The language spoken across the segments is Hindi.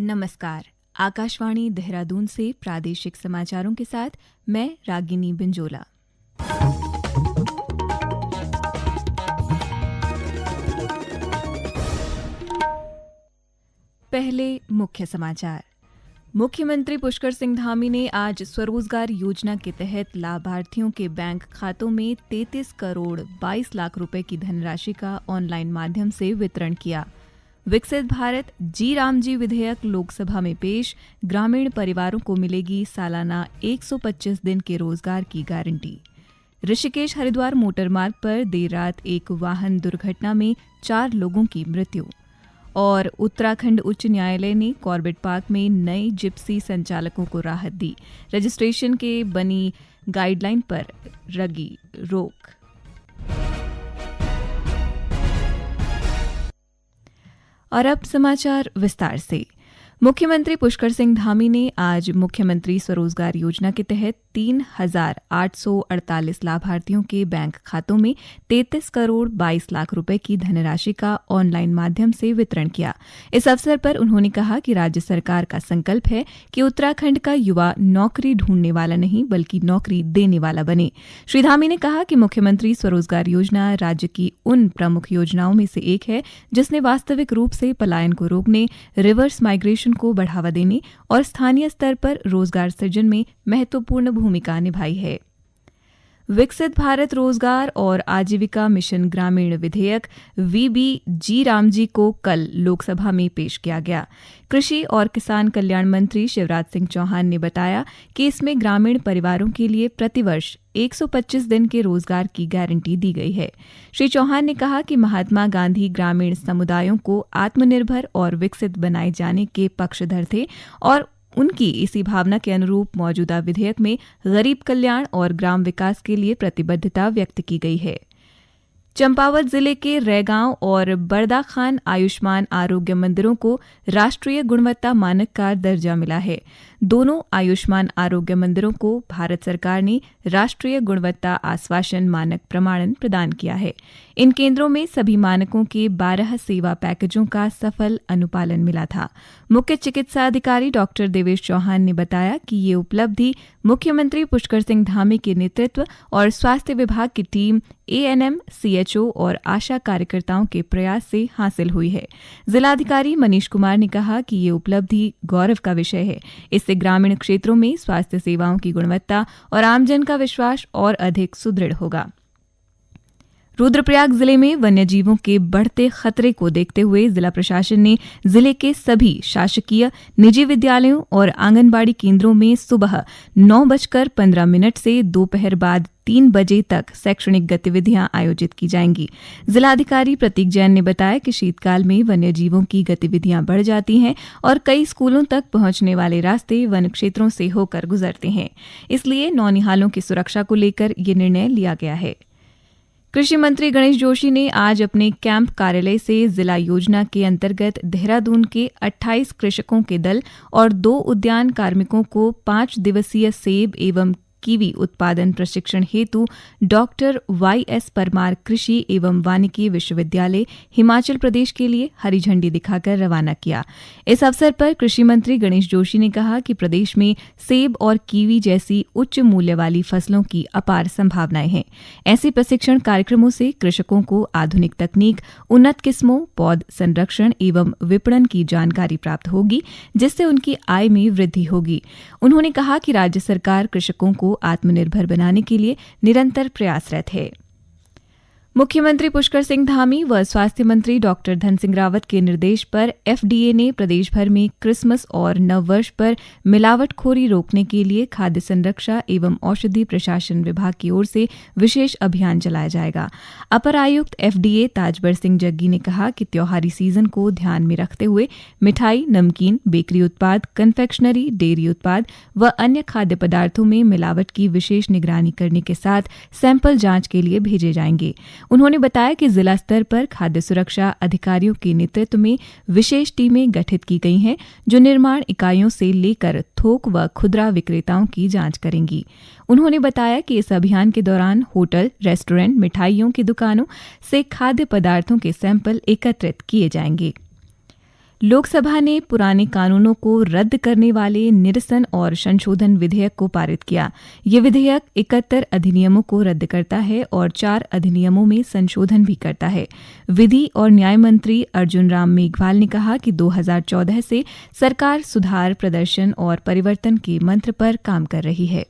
नमस्कार। आकाशवाणी देहरादून से प्रादेशिक समाचारों के साथ मैं रागिनी बिंजोला। पहले मुख्य समाचार। मुख्यमंत्री पुष्कर सिंह धामी ने आज स्वरोजगार योजना के तहत लाभार्थियों के बैंक खातों में 33 करोड़ 22 लाख रुपए की धनराशि का ऑनलाइन माध्यम से वितरण किया। विकसित भारत जी रामजी विधेयक लोकसभा में पेश, ग्रामीण परिवारों को मिलेगी सालाना 125 दिन के रोजगार की गारंटी। ऋषिकेश हरिद्वार मोटरमार्ग पर देर रात एक वाहन दुर्घटना में 4 लोगों की मृत्यु। और उत्तराखंड उच्च न्यायालय ने कॉर्बेट पार्क में नए जिप्सी संचालकों को राहत दी। रजिस्ट्रेशन के बनी गाइडलाइन पर लगी रोक। और अब समाचार विस्तार से। मुख्यमंत्री पुष्कर सिंह धामी ने आज मुख्यमंत्री स्वरोजगार योजना के तहत 3,848 लाभार्थियों के बैंक खातों में 33 करोड़ 22 लाख रुपए की धनराशि का ऑनलाइन माध्यम से वितरण किया। इस अवसर पर उन्होंने कहा कि राज्य सरकार का संकल्प है कि उत्तराखंड का युवा नौकरी ढूंढने वाला नहीं बल्कि नौकरी देने वाला बने। श्री धामी ने कहा कि मुख्यमंत्री स्वरोजगार योजना राज्य की उन प्रमुख योजनाओं में से एक है जिसने वास्तविक रूप से पलायन को रोकने, रिवर्स माइग्रेशन को बढ़ावा देने और स्थानीय स्तर पर रोजगार सृजन में महत्वपूर्ण भूमिका निभाई है। विकसित भारत रोजगार और आजीविका मिशन ग्रामीण विधेयक VBG रामजी को कल लोकसभा में पेश किया गया। कृषि और किसान कल्याण मंत्री शिवराज सिंह चौहान ने बताया कि इसमें ग्रामीण परिवारों के लिए प्रतिवर्ष 125 दिन के रोजगार की गारंटी दी गई है। श्री चौहान ने कहा कि महात्मा गांधी ग्रामीण समुदायों को आत्मनिर्भर और विकसित बनाए जाने के पक्षधर थे और उनकी इसी भावना के अनुरूप मौजूदा विधेयक में गरीब कल्याण और ग्राम विकास के लिए प्रतिबद्धता व्यक्त की गई है। चंपावत जिले के रैगांव और बरदा खान आयुष्मान आरोग्य मंदिरों को राष्ट्रीय गुणवत्ता मानक का दर्जा मिला है। दोनों आयुष्मान आरोग्य मंदिरों को भारत सरकार ने राष्ट्रीय गुणवत्ता आश्वासन मानक प्रमाणन प्रदान किया है। इन केंद्रों में सभी मानकों के 12 सेवा पैकेजों का सफल अनुपालन मिला था। मुख्य चिकित्सा अधिकारी डॉक्टर देवेश चौहान ने बताया कि ये उपलब्धि मुख्यमंत्री पुष्कर सिंह धामी के नेतृत्व और स्वास्थ्य विभाग की टीम, ANM, CHO और आशा कार्यकर्ताओं के प्रयास से हासिल हुई है। जिलाधिकारी मनीष कुमार ने कहा कि ये उपलब्धि गौरव का विषय है। इससे ग्रामीण क्षेत्रों में स्वास्थ्य सेवाओं की गुणवत्ता और आमजन का विश्वास और अधिक सुदृढ़ होगा। रुद्रप्रयाग जिले में वन्यजीवों के बढ़ते खतरे को देखते हुए जिला प्रशासन ने जिले के सभी शासकीय, निजी विद्यालयों और आंगनबाड़ी केंद्रों में सुबह 9:15 से दोपहर बाद 3 बजे तक शैक्षणिक गतिविधियां आयोजित की जाएंगी। जिलाधिकारी प्रतीक जैन ने बताया कि शीतकाल में वन्यजीवों की गतिविधियां बढ़ जाती हैं और कई स्कूलों तक पहुंचने वाले रास्ते वन क्षेत्रों से होकर गुजरते हैं। इसलिए नौनिहालों की सुरक्षा को लेकर ये निर्णय लिया गया है। कृषि मंत्री गणेश जोशी ने आज अपने कैंप कार्यालय से जिला योजना के अंतर्गत देहरादून के 28 कृषकों के दल और 2 उद्यान कार्मिकों को 5 दिवसीय सेब एवं कीवी उत्पादन प्रशिक्षण हेतु डॉक्टर YS परमार कृषि एवं वानिकी विश्वविद्यालय हिमाचल प्रदेश के लिए हरी झंडी दिखाकर रवाना किया। इस अवसर पर कृषि मंत्री गणेश जोशी ने कहा कि प्रदेश में सेब और कीवी जैसी उच्च मूल्य वाली फसलों की अपार संभावनाएं हैं। ऐसे प्रशिक्षण कार्यक्रमों से कृषकों को आधुनिक तकनीक, उन्नत किस्मों, पौध संरक्षण एवं विपणन की जानकारी प्राप्त होगी, जिससे उनकी आय में वृद्धि होगी। उन्होंने कहा कि राज्य सरकार कृषकों को आत्मनिर्भर बनाने के लिए निरंतर प्रयासरत है। मुख्यमंत्री पुष्कर सिंह धामी व स्वास्थ्य मंत्री डॉक्टर धन सिंह रावत के निर्देश पर FDA ने प्रदेश भर में क्रिसमस और नववर्ष पर मिलावटखोरी रोकने के लिए खाद्य संरक्षा एवं औषधि प्रशासन विभाग की ओर से विशेष अभियान चलाया जाएगा। अपर आयुक्त FDA ताजबर सिंह जग्गी ने कहा कि त्योहारी सीजन को ध्यान में रखते हुए मिठाई, नमकीन, बेकरी उत्पाद, कन्फेक्शनरी, डेयरी उत्पाद व अन्य खाद्य पदार्थों में मिलावट की विशेष निगरानी करने के साथ सैंपल जांच के लिए भेजे जाएंगे। उन्होंने बताया कि जिला स्तर पर खाद्य सुरक्षा अधिकारियों के नेतृत्व में विशेष टीमें गठित की गई हैं जो निर्माण इकाइयों से लेकर थोक व खुदरा विक्रेताओं की जांच करेंगी। उन्होंने बताया कि इस अभियान के दौरान होटल, रेस्टोरेंट, मिठाइयों की दुकानों से खाद्य पदार्थों के सैंपल एकत्रित किए जाएंगे। लोकसभा ने पुराने कानूनों को रद्द करने वाले निरसन और संशोधन विधेयक को पारित किया। ये विधेयक 71 अधिनियमों को रद्द करता है और 4 अधिनियमों में संशोधन भी करता है। विधि और न्याय मंत्री अर्जुन राम मेघवाल ने कहा कि 2014 से सरकार सुधार, प्रदर्शन और परिवर्तन के मंत्र पर काम कर रही है।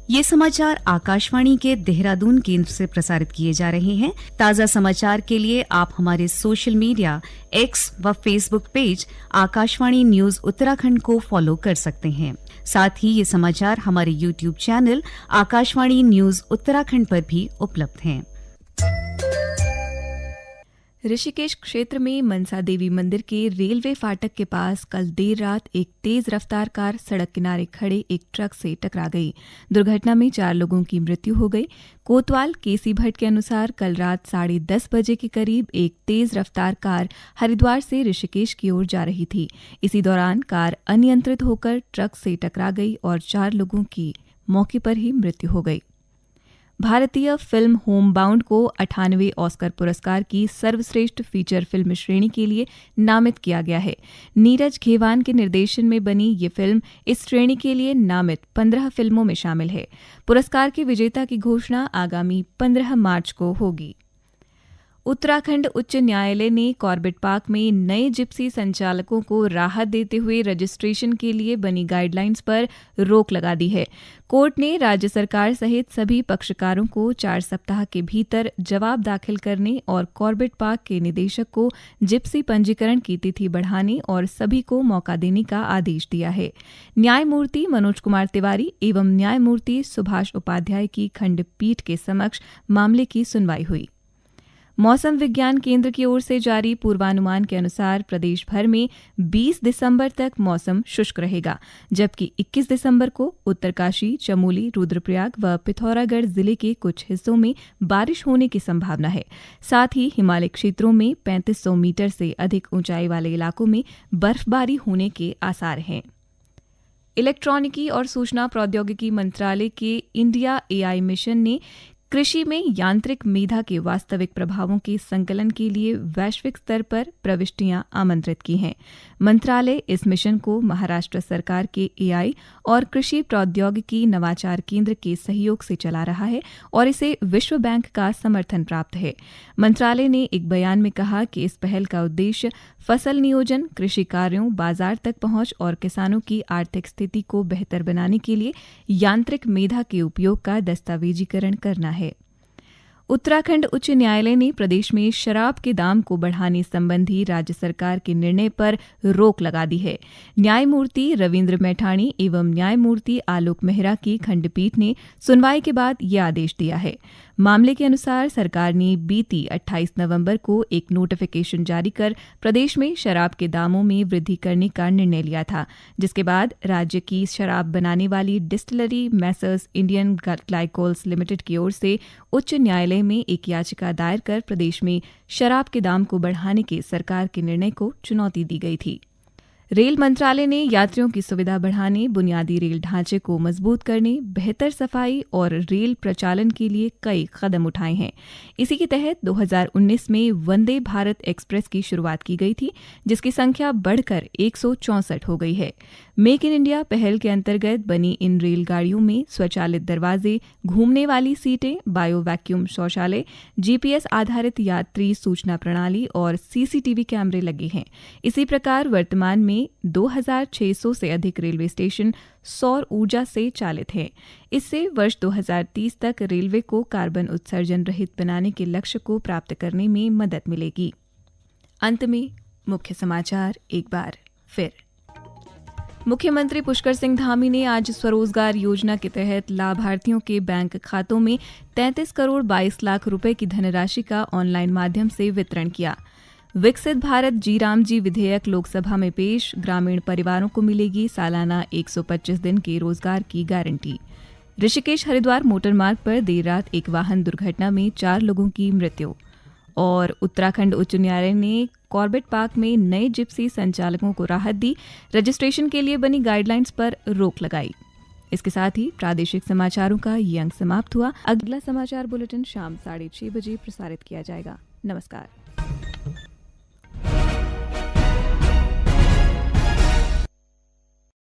ये समाचार आकाशवाणी के देहरादून केंद्र से प्रसारित किए जा रहे हैं। ताज़ा समाचार के लिए आप हमारे सोशल मीडिया एक्स व Facebook page Akashvani news Uttarakhand को फॉलो कर सकते हैं। साथ ही ये समाचार हमारे YouTube channel Akashvani news Uttarakhand पर भी उपलब्ध हैं। ऋषिकेश क्षेत्र में मनसा देवी मंदिर के रेलवे फाटक के पास कल देर रात एक तेज रफ्तार कार सड़क किनारे खड़े एक ट्रक से टकरा गई। दुर्घटना में 4 लोगों की मृत्यु हो गई। कोतवाल केसी भट्ट के अनुसार कल रात 10:30 बजे के करीब एक तेज रफ्तार कार हरिद्वार से ऋषिकेश की ओर जा रही थी। इसी दौरान कार अनियंत्रित होकर ट्रक से टकरा गई और 4 लोगों की मौके पर ही मृत्यु हो गई। भारतीय फिल्म होमबाउंड को 98वें ऑस्कर पुरस्कार की सर्वश्रेष्ठ फीचर फिल्म श्रेणी के लिए नामित किया गया है। नीरज खेवान के निर्देशन में बनी ये फिल्म इस श्रेणी के लिए नामित 15 फिल्मों में शामिल है। पुरस्कार के विजेता की घोषणा आगामी 15 मार्च को होगी। उत्तराखंड उच्च न्यायालय ने कॉर्बेट पार्क में नए जिप्सी संचालकों को राहत देते हुए रजिस्ट्रेशन के लिए बनी गाइडलाइंस पर रोक लगा दी है। कोर्ट ने राज्य सरकार सहित सभी पक्षकारों को 4 सप्ताह के भीतर जवाब दाखिल करने और कॉर्बेट पार्क के निदेशक को जिप्सी पंजीकरण की तिथि बढ़ाने और सभी को मौका देने का आदेश दिया है। न्यायमूर्ति मनोज कुमार तिवारी एवं न्यायमूर्ति सुभाष उपाध्याय की खंडपीठ के समक्ष मामले की सुनवाई हुई। मौसम विज्ञान केंद्र की ओर से जारी पूर्वानुमान के अनुसार प्रदेश भर में 20 दिसंबर तक मौसम शुष्क रहेगा, जबकि 21 दिसंबर को उत्तरकाशी, चमोली, रुद्रप्रयाग व पिथौरागढ़ जिले के कुछ हिस्सों में बारिश होने की संभावना है। साथ ही हिमालय क्षेत्रों में 3500 मीटर से अधिक ऊंचाई वाले इलाकों में बर्फबारी होने के आसार हैं। इलेक्ट्रॉनिकी और सूचना प्रौद्योगिकी मंत्रालय के इंडिया AI मिशन ने कृषि में यांत्रिक मेधा के वास्तविक प्रभावों के संकलन के लिए वैश्विक स्तर पर प्रविष्टियां आमंत्रित की हैं। मंत्रालय इस मिशन को महाराष्ट्र सरकार के AI और कृषि प्रौद्योगिकी नवाचार केंद्र के सहयोग से चला रहा है और इसे विश्व बैंक का समर्थन प्राप्त है। मंत्रालय ने एक बयान में कहा कि इस पहल का उद्देश्य फसल नियोजन, कृषि कार्यों, बाजार तक पहुंच और किसानों की आर्थिक स्थिति को बेहतर बनाने के लिए यांत्रिक मेधा के उपयोग का दस्तावेजीकरण करना है। उत्तराखंड उच्च न्यायालय ने प्रदेश में शराब के दाम को बढ़ाने संबंधी राज्य सरकार के निर्णय पर रोक लगा दी है। न्यायमूर्ति रविंद्र मैठाणी एवं न्यायमूर्ति आलोक मेहरा की खंडपीठ ने सुनवाई के बाद यह आदेश दिया है। मामले के अनुसार सरकार ने बीती 28 नवंबर को एक नोटिफिकेशन जारी कर प्रदेश में शराब के दामों में वृद्धि करने का निर्णय लिया था, जिसके बाद राज्य की शराब बनाने वाली distillery Messrs Indian glycols limited की ओर से उच्च न्यायालय में एक याचिका दायर कर प्रदेश में शराब के दाम को बढ़ाने के सरकार के निर्णय को चुनौती दी गई थी। रेल मंत्रालय ने यात्रियों की सुविधा बढ़ाने, बुनियादी रेल ढांचे को मजबूत करने, बेहतर सफाई और रेल प्रचालन के लिए कई कदम उठाए हैं। इसी के तहत 2019 में वंदे भारत एक्सप्रेस की शुरुआत की गई थी, जिसकी संख्या बढ़कर 164 हो गई है। मेक इन इंडिया पहल के अंतर्गत बनी इन रेलगाड़ियों में स्वचालित दरवाजे, घूमने वाली सीटें, बायो वैक्यूम शौचालय, GPS आधारित यात्री सूचना प्रणाली और CCTV कैमरे लगे हैं। इसी प्रकार वर्तमान में 2600 से अधिक रेलवे स्टेशन सौर ऊर्जा से चालित हैं। इससे वर्ष 2030 तक रेलवे को कार्बन उत्सर्जन रहित बनाने के लक्ष्य को प्राप्त करने में मदद मिलेगी। अंत में मुख्य समाचार एक बार फिर। मुख्यमंत्री पुष्कर सिंह धामी ने आज स्वरोजगार योजना के तहत लाभार्थियों के बैंक खातों में 33 करोड़ 22 लाख रुपए की धनराशि का ऑनलाइन माध्यम से वितरण किया। विकसित भारत जी राम जी विधेयक लोकसभा में पेश, ग्रामीण परिवारों को मिलेगी सालाना 125 दिन के रोजगार की गारंटी। ऋषिकेश हरिद्वार मोटरमार्ग पर देर रात एक वाहन दुर्घटना में 4 लोगों की मृत्यु। और उत्तराखंड उच्च न्यायालय ने कॉर्बेट पार्क में नए जिप्सी संचालकों को राहत दी, रजिस्ट्रेशन के लिए बनी गाइडलाइंस पर रोक लगाई। इसके साथ ही प्रादेशिक समाचारों का ये अंक समाप्त हुआ। अगला समाचार बुलेटिन शाम 6:30 बजे प्रसारित किया जाएगा। नमस्कार।